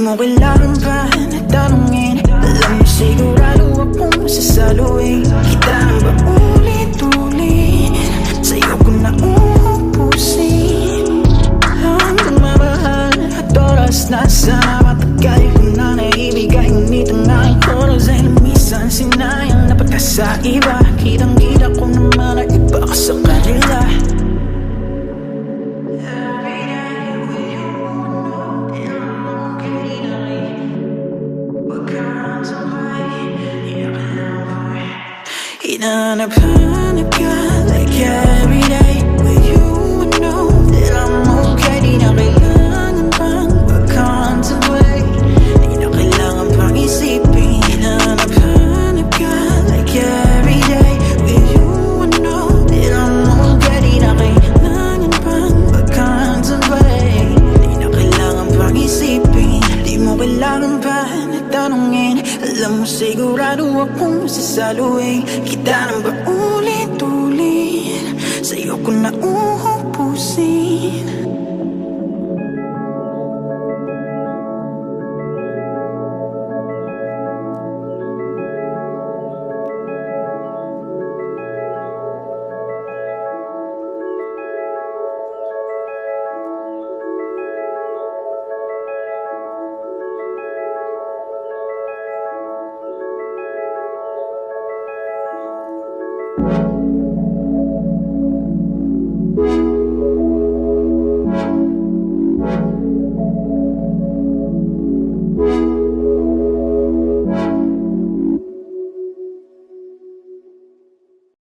mo kailangan pa na tanungin. Alam mo sigurado akong masasaluhin kita nang ba ulit-ulit. Sa'yo ko na uubusin ang pagmamahal at oras na sana matagal ko na naibigay. Ngunit ang aking oras ay lumisan, sinayang na pagka sa iba. Kitang-kita ko naman na iba ka sa kanila. Hinahanap-hanap ka like every day. With you I know that I'm okay. Di na kailangan pang mag-contemplate, di na kailangan pang isipin. Hinahanap-hanap ka like every day. With you I know that I'm okay. Di na kailangan pang mag-contemplate, di na kailangan pang isipin. Di mo kailangan pa na tanungin. Alam mo sigurado akong masasaluhin kita nang ba ulit-ulit. Sa'yo ko na uubusin